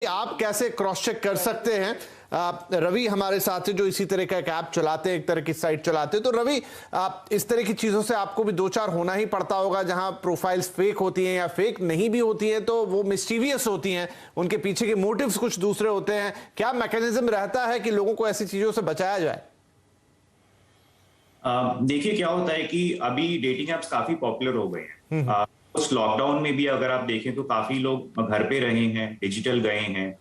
आप कैसे cross check कर सकते हैं? रवि हमारे साथ है जो इसी तरह का एक ऐप चलाते हैं, एक तरह की साइट चलाते हैं। तो रवि, इस तरह की चीजों से आपको भी दो चार होना ही पड़ता होगा, जहां प्रोफाइल्स फेक होती हैं या फेक नहीं भी होती हैं तो वो मिस्टीवियस होती हैं, उनके पीछे के मोटिव्स कुछ दूसरे होते हैं। क्या मैकेनिज्म रहता है कि लोगों को ऐसी चीजों से बचाया जाए? देखिए क्या होता है कि अभी डेटिंग एप्स काफी पॉपुलर हो गए हैं। उस लॉकडाउन में भी अगर आप देखें तो काफी लोग घर पे रहे हैं, डिजिटल गए हैं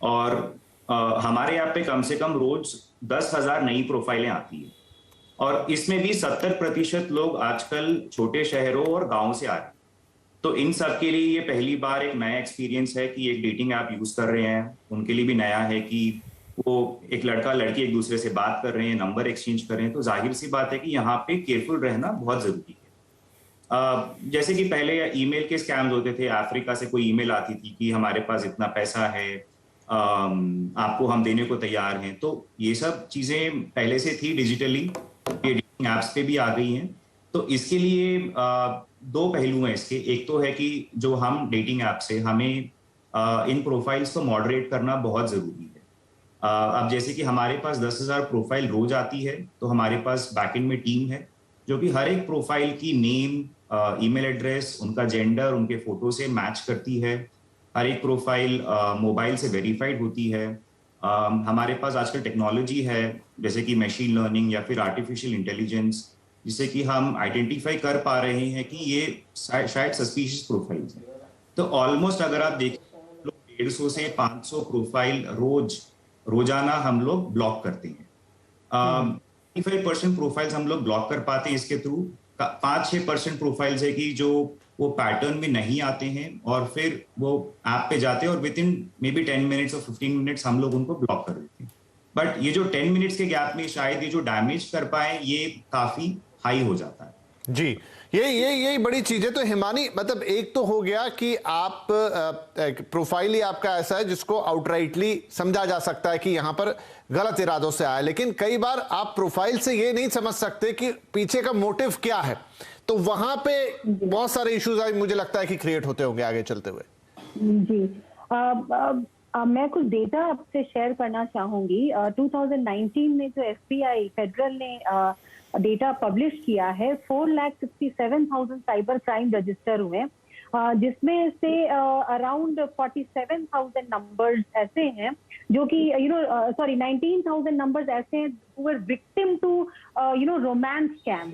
और हमारे यहाँ पे कम से कम रोज 10,000 नई प्रोफाइलें आती है और इसमें भी 70% लोग आजकल छोटे शहरों और गांव से आ रहे हैं। तो इन सब के लिए ये पहली बार एक नया एक्सपीरियंस है कि एक डेटिंग ऐप यूज कर रहे हैं। उनके लिए भी नया है कि वो एक लड़का लड़की एक दूसरे से बात कर रहे हैं, नंबर एक्सचेंज कर रहे हैं। तो जाहिर सी बात है कि यहाँ पे केयरफुल रहना बहुत जरूरी है। जैसे कि पहले ईमेल के स्कैम्स होते थे, अफ्रीका से कोई ईमेल आती थी कि हमारे पास इतना पैसा है, आपको हम देने को तैयार हैं। तो ये सब चीजें पहले से थी डिजिटली, ये डेटिंग एप्स पे भी आ गई हैं। तो इसके लिए दो पहलू हैं इसके। एक तो है कि जो हम डेटिंग ऐप से हमें इन प्रोफाइल्स को मॉडरेट करना बहुत जरूरी है। अब जैसे कि हमारे पास 10,000 प्रोफाइल रोज आती है, तो हमारे पास बैकएंड में टीम है जो कि हर एक प्रोफाइल की नेम, ईमेल एड्रेस, उनका जेंडर, उनके फोटो से मैच करती है। हर एक प्रोफाइल मोबाइल से वेरीफाइड होती है। हमारे पास आजकल टेक्नोलॉजी है जैसे कि मशीन लर्निंग या फिर आर्टिफिशियल इंटेलिजेंस, जिससे कि हम आइडेंटिफाई कर पा रहे हैं कि ये शायद सस्पिशियस प्रोफाइल्स हैं। तो ऑलमोस्ट अगर आप देखें, 150 से 500 प्रोफाइल रोजाना हम लोग ब्लॉक करते हैं। 25% प्रोफाइल्स हम लोग ब्लॉक कर पाते हैं इसके थ्रू। 5-6% प्रोफाइल्स है कि जो वो पैटर्न में नहीं आते हैं और फिर वो ऐप पे जाते हैं और with in may be 10 minutes और 15 मिनट्स हम लोग उनको ब्लॉक कर देते हैं। बट ये जो 10 मिनट्स के गैप में शायद ये जो डैमेज कर पाए ये काफी हाई हो जाता है। जी, ये बड़ी चीज है। तो हिमानी, मतलब एक तो हो गया कि आप प्रोफाइल ही आपका ऐसा है जिसको आउटराइटली समझा जा सकता है कि यहां पर गलत इरादों से आया, लेकिन कई बार आप प्रोफाइल से ये नहीं समझ सकते कि पीछे का मोटिव क्या है। तो वहां पे बहुत सारे इश्यूज मुझे लगता है कि क्रिएट होते होंगे आगे चलते हुए। जी, मैं कुछ डेटा आपसे शेयर करना चाहूंगी। 2019 में जो एफबीआई फेडरल ने डेटा पब्लिश किया है, 4,67,000 साइबर क्राइम रजिस्टर हुए, जिसमें से अराउंड 47,000 नंबर्स ऐसे हैं जो कि 19,000 नंबर्स ऐसे हैं who were victim to romance scam.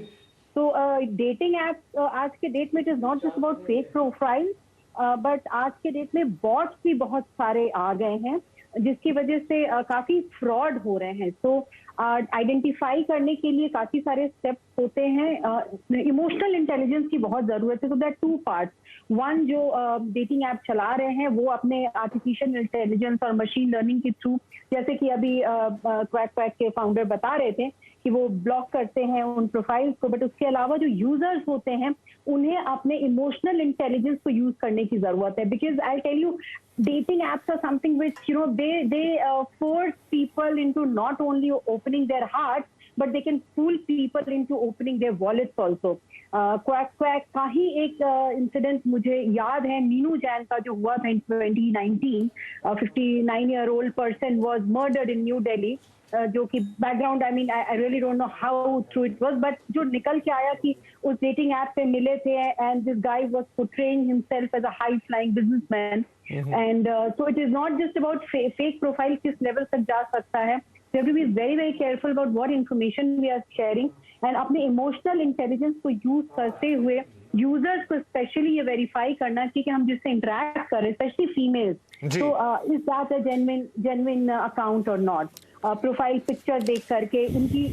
तो डेटिंग ऐप आज के डेट में it is not just about fake profile, but आज के डेट में बॉट्स भी बहुत सारे आ गए हैं, जिसकी वजह से काफी फ्रॉड हो रहे हैं। तो आइडेंटिफाई करने के लिए काफी सारे स्टेप्स होते हैं। इमोशनल इंटेलिजेंस की बहुत जरूरत है। तो दैट टू पार्ट्स। वन, जो डेटिंग ऐप चला रहे हैं वो अपने आर्टिफिशियल इंटेलिजेंस और मशीन लर्निंग के थ्रू, जैसे कि अभी क्वैक क्वैक के फाउंडर बता रहे थे कि वो ब्लॉक करते हैं उन प्रोफाइल्स को, बट उसके अलावा जो यूजर्स होते हैं उन्हें अपने इमोशनल इंटेलिजेंस को यूज करने की जरूरत है। Because I tell you, dating apps are something which they force people into not only opening their hearts but they can fool people into opening their wallets also. Quack quack का ही एक incident मुझे याद है, मीनू जैन का, जो हुआ था इन 2019। 59-year-old person was murdered in new Delhi. जो कि background, I really don't know how true it was, but जो निकल के आया कि उस डेटिंग ऐप पे मिले थे and this guy was portraying himself as a high flying businessman. And so it is not just about fake profile किस लेवल तक जा सकता है। We have to be very very careful about what information we are sharing, and अपने emotional intelligence को use करते हुए users को स्पेशली ये वेरीफाई करना चाहिए कि हम जिससे इंटरेक्ट कर रहे हैं, स्पेशली फीमेल्स, तो is that a genuine account और नॉट। प्रोफाइल पिक्चर देख करके उनकी